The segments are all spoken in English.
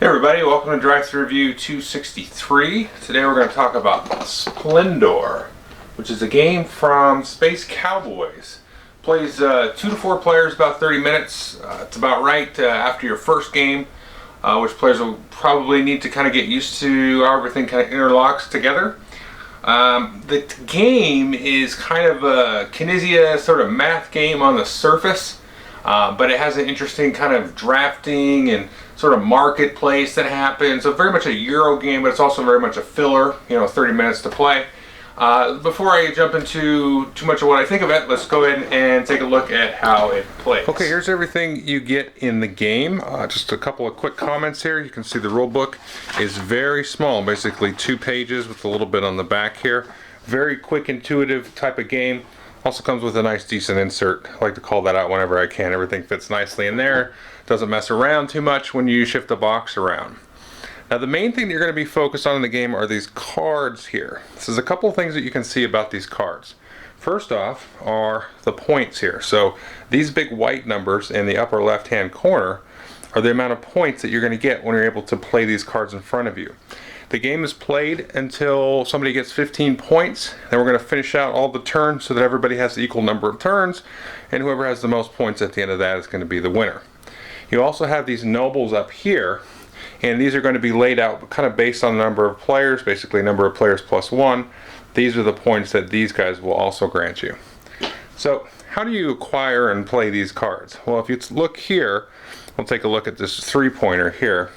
Hey everybody, welcome to Drive-Thru Review 263. Today we're going to talk about Splendor, which is a game from Space Cowboys. Plays 2 to 4 players, about 30 minutes. It's about right after your first game, which players will probably need to kind of get used to how everything kind of interlocks together. The game is kind of a Kinesia sort of math game on the surface, but it has an interesting kind of drafting and sort of marketplace that happens. So very much a Euro game, but it's also very much a filler, 30 minutes to play. Before I jump into too much of what I think of it, let's go ahead and take a look at how it plays. Okay, here's everything you get in the game. Just a couple of quick comments here. You can see the rule book is very small, basically 2 pages with a little bit on the back here. Very quick, intuitive type of game. Also comes with a nice decent insert. I like to call that out whenever I can. Everything fits nicely in there. Doesn't mess around too much when you shift the box around. Now the main thing that you're going to be focused on in the game are these cards here. There's a couple of things that you can see about these cards. First off are the points here. So these big white numbers in the upper left hand corner are the amount of points that you're going to get when you're able to play these cards in front of you. The game is played until somebody gets 15 points. Then we're going to finish out all the turns so that everybody has the equal number of turns, and whoever has the most points at the end of that is going to be the winner. You also have these nobles up here, and these are going to be laid out kind of based on the number of players, basically number of players plus 1. These are the points that these guys will also grant you. So how do you acquire and play these cards? Well, if you look here, we'll take a look at this 3-pointer here.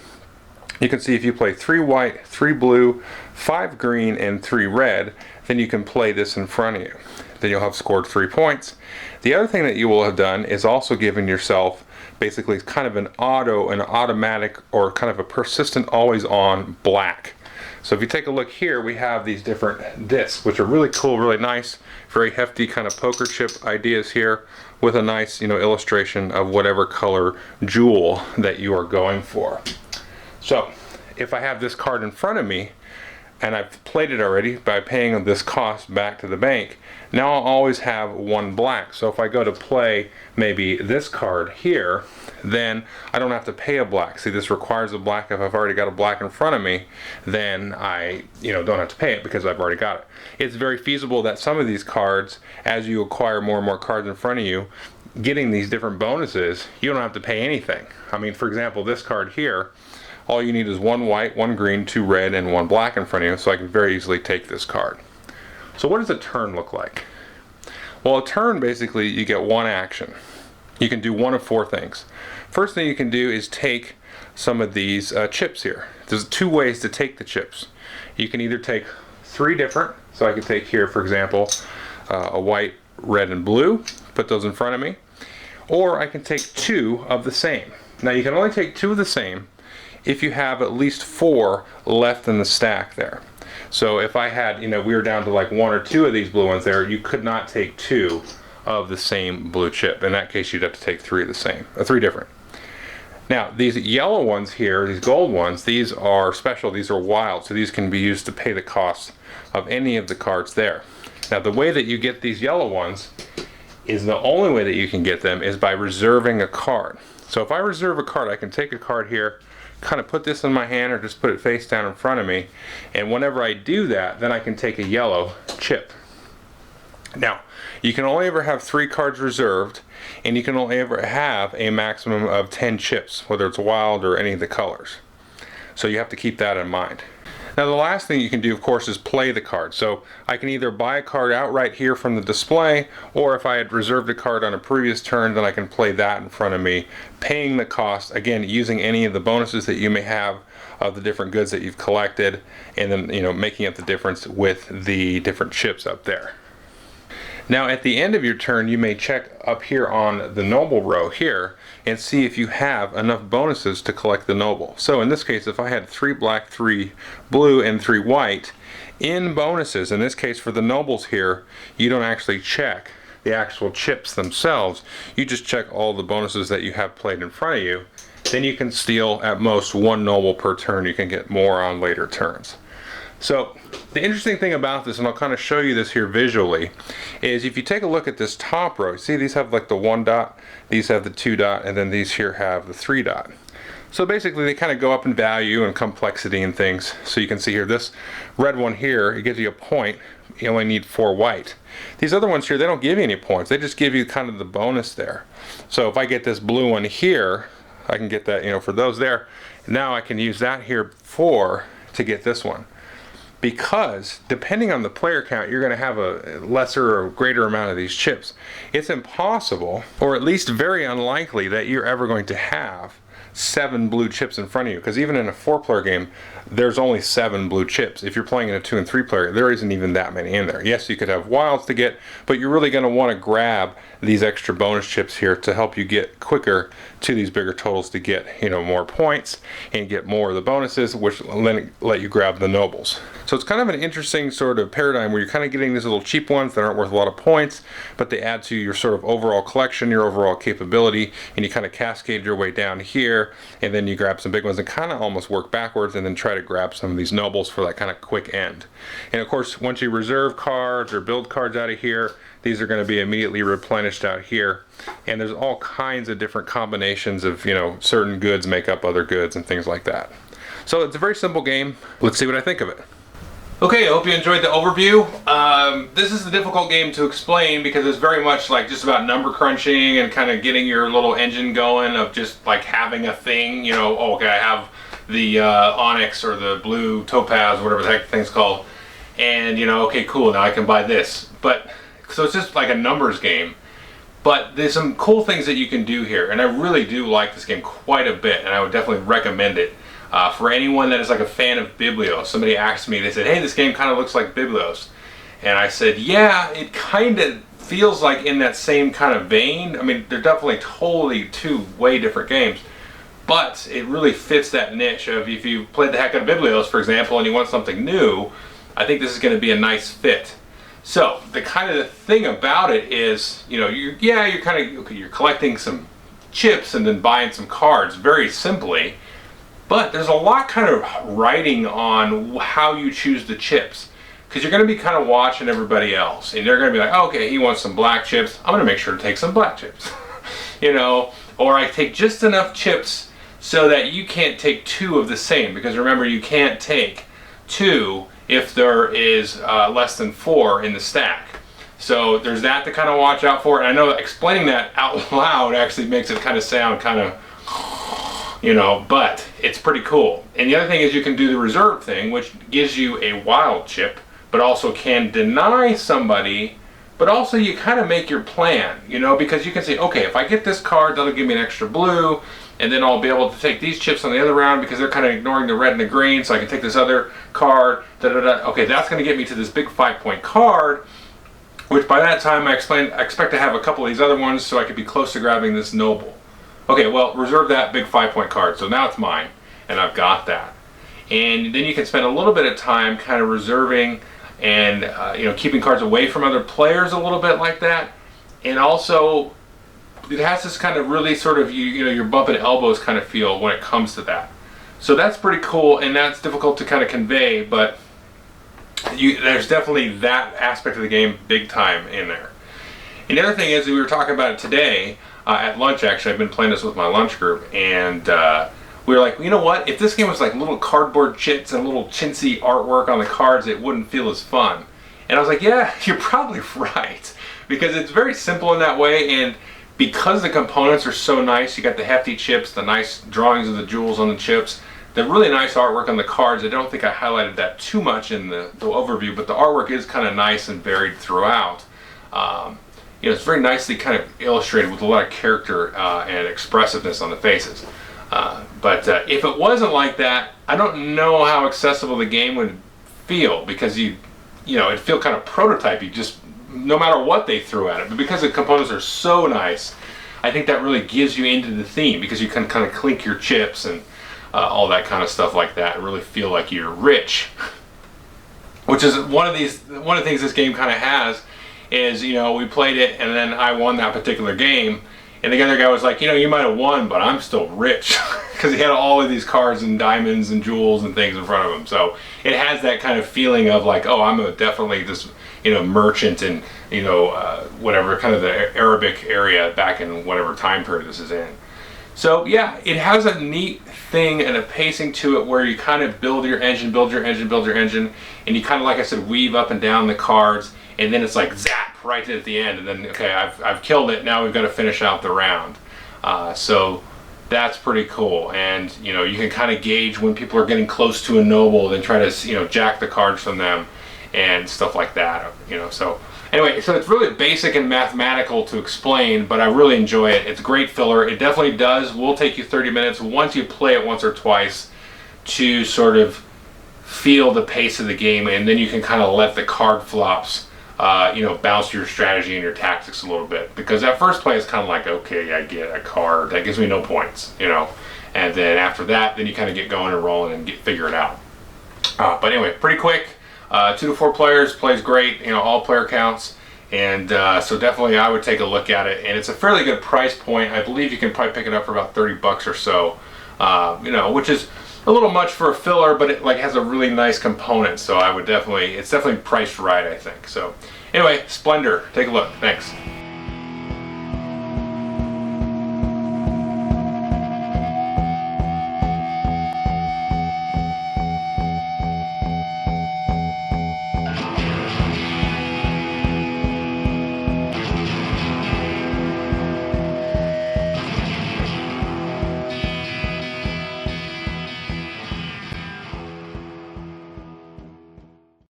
You can see if you play 3 white, 3 blue, 5 green, and 3 red, then you can play this in front of you. Then you'll have scored 3 points. The other thing that you will have done is also given yourself basically kind of an automatic, or kind of a persistent always on black. So if you take a look here, we have these different discs, which are really cool, really nice, very hefty kind of poker chip ideas here with a nice, illustration of whatever color jewel that you are going for. So if I have this card in front of me and I've played it already by paying this cost back to the bank, now I'll always have 1 black. So if I go to play maybe this card here, then I don't have to pay a black. See, this requires a black. If I've already got a black in front of me, then I don't have to pay it because I've already got it. It's very feasible that some of these cards, as you acquire more and more cards in front of you, getting these different bonuses, you don't have to pay anything. I mean, for example, this card here, all you need is 1 white, 1 green, 2 red, and 1 black in front of you, so I can very easily take this card. So what does a turn look like? Well, a turn, basically, you get 1 action. You can do 1 of 4 things. First thing you can do is take some of these chips here. There's 2 ways to take the chips. You can either take 3 different, so I could take here, for example, a white, red, and blue, put those in front of me, or I can take 2 of the same. Now you can only take 2 of the same if you have at least 4 left in the stack there. So if I had, we were down to like 1 or 2 of these blue ones there, you could not take 2 of the same blue chip. In that case, you'd have to take 3 of the same, 3 different. Now, these yellow ones here, these gold ones, these are special, these are wild, so these can be used to pay the cost of any of the cards there. Now, the way that you get these yellow ones is the only way that you can get them is by reserving a card. So if I reserve a card, I can take a card here, kind of put this in my hand or just put it face down in front of me, and whenever I do that, then I can take a yellow chip. Now, you can only ever have 3 cards reserved, and you can only ever have a maximum of 10 chips, whether it's wild or any of the colors. So you have to keep that in mind. Now the last thing you can do, of course, is play the card. So I can either buy a card outright here from the display, or if I had reserved a card on a previous turn, then I can play that in front of me, paying the cost, again, using any of the bonuses that you may have of the different goods that you've collected, and then, making up the difference with the different chips up there. Now at the end of your turn, you may check up here on the noble row here and see if you have enough bonuses to collect the noble. So in this case, if I had 3 black, 3 blue, and 3 white in bonuses, in this case for the nobles here, you don't actually check the actual chips themselves. You just check all the bonuses that you have played in front of you. Then you can steal at most 1 noble per turn. You can get more on later turns. So the interesting thing about this, and I'll kind of show you this here visually, is if you take a look at this top row, see these have like the 1 dot, these have the 2 dot, and then these here have the 3 dot. So basically they kind of go up in value and complexity and things. So you can see here, this red one here, it gives you a point. You only need 4 white. These other ones here, they don't give you any points. They just give you kind of the bonus there. So if I get this blue one here, I can get that, you know, for those there. Now I can use that here to get this one. Because depending on the player count, you're going to have a lesser or greater amount of these chips. It's impossible, or at least very unlikely, that you're ever going to have 7 blue chips in front of you, because even in a 4-player game there's only 7 blue chips. If you're playing in a 2 and 3 player, there isn't even that many in there. Yes, you could have wilds to get, but you're really going to want to grab these extra bonus chips here to help you get quicker to these bigger totals to get, you know, more points and get more of the bonuses, which let you grab the nobles. So it's kind of an interesting sort of paradigm where you're kind of getting these little cheap ones that aren't worth a lot of points, but they add to your sort of overall collection, your overall capability, and you kind of cascade your way down here, and then you grab some big ones and kind of almost work backwards and then try to grab some of these nobles for that kind of quick end. And of course, once you reserve cards or build cards out of here, these are going to be immediately replenished out here. And there's all kinds of different combinations of, you know, certain goods make up other goods and things like that. So it's a very simple game. Let's see what I think of it. Okay, I hope you enjoyed the overview. This is a difficult game to explain because it's very much like just about number crunching and kind of getting your little engine going of just like having a thing, you know, oh, okay, I have the onyx or the blue topaz, whatever the heck the thing's called, and you know, okay, cool, now I can buy this. But so it's just like a numbers game. But there's some cool things that you can do here, and I really do like this game quite a bit, and I would definitely recommend it. For anyone that is like a fan of Biblios. Somebody asked me, they said, hey, this game kind of looks like Biblios. And I said, yeah, it kind of feels like in that same kind of vein. I mean, they're definitely totally 2 way different games. But it really fits that niche of if you played the heck out of Biblios, for example, and you want something new, I think this is going to be a nice fit. So, the kind of the thing about it is, you know, you're collecting some chips and then buying some cards very simply. But there's a lot kind of writing on how you choose the chips, because you're going to be kind of watching everybody else, and they're going to be like, oh, okay, he wants some black chips, I'm going to make sure to take some black chips. You know, or I take just enough chips so that you can't take 2 of the same, because remember, you can't take 2 if there is less than 4 in the stack. So there's that to kind of watch out for, and I know that explaining that out loud actually makes it kind of sound kind of, you know, but it's pretty cool. And the other thing is you can do the reserve thing, which gives you a wild chip, but also can deny somebody, but also you kind of make your plan, you know, because you can say, okay, if I get this card, that'll give me an extra blue, and then I'll be able to take these chips on the other round because they're kind of ignoring the red and the green, so I can take this other card, okay, that's going to get me to this big 5-point card, which by that time I expect to have a couple of these other ones so I could be close to grabbing this noble. Okay, well, reserve that big 5-point card, so now it's mine, and I've got that. And then you can spend a little bit of time kind of reserving and you know, keeping cards away from other players a little bit like that. And also, it has this kind of really sort of, you know, your bumping elbows kind of feel when it comes to that. So that's pretty cool, and that's difficult to kind of convey, but there's definitely that aspect of the game big time in there. And the other thing is, we were talking about it today, at lunch actually. I've been playing this with my lunch group, and we were like, you know what, if this game was like little cardboard chits and little chintzy artwork on the cards, it wouldn't feel as fun. And I was like, yeah, you're probably right, because it's very simple in that way, and because the components are so nice, you got the hefty chips, the nice drawings of the jewels on the chips, the really nice artwork on the cards. I don't think I highlighted that too much in the overview, but the artwork is kind of nice and varied throughout. You know, it's very nicely kind of illustrated with a lot of character and expressiveness on the faces. But if it wasn't like that, I don't know how accessible the game would feel, because you know, it'd feel kind of prototypey, just no matter what they threw at it. But because the components are so nice, I think that really gives you into the theme, because you can kind of clink your chips and all that kind of stuff like that, and really feel like you're rich. Which is one of the things this game kind of has. Is, you know, we played it and then I won that particular game, and the other guy was like, you know, you might have won, but I'm still rich. because he had all of these cards and diamonds and jewels and things in front of him. So it has that kind of feeling of like, oh, I'm definitely this, merchant in, whatever, kind of the Arabic area back in whatever time period this is in. So yeah, it has a neat thing and a pacing to it where you kind of build your engine, and you kind of, like I said, weave up and down the cards, and then it's like zap right at the end, and then okay, I've killed it. Now we've got to finish out the round. So that's pretty cool, and you can kind of gauge when people are getting close to a noble, then try to jack the cards from them and stuff like that. So. Anyway, so it's really basic and mathematical to explain, but I really enjoy it. It's great filler. It definitely will take you 30 minutes once you play it once or twice to sort of feel the pace of the game, and then you can kind of let the card flops, bounce your strategy and your tactics a little bit. Because that first play is kind of like, okay, I get a card. That gives me no points, And then after that, then you kind of get going and rolling and figure it out. But anyway, pretty quick. 2 to 4 players, plays great, all player counts, and so definitely I would take a look at it. And it's a fairly good price point. I believe you can probably pick it up for about 30 bucks or so, which is a little much for a filler, but it has a really nice component. So it's definitely priced right, I think. So anyway, Splendor, take a look. Thanks.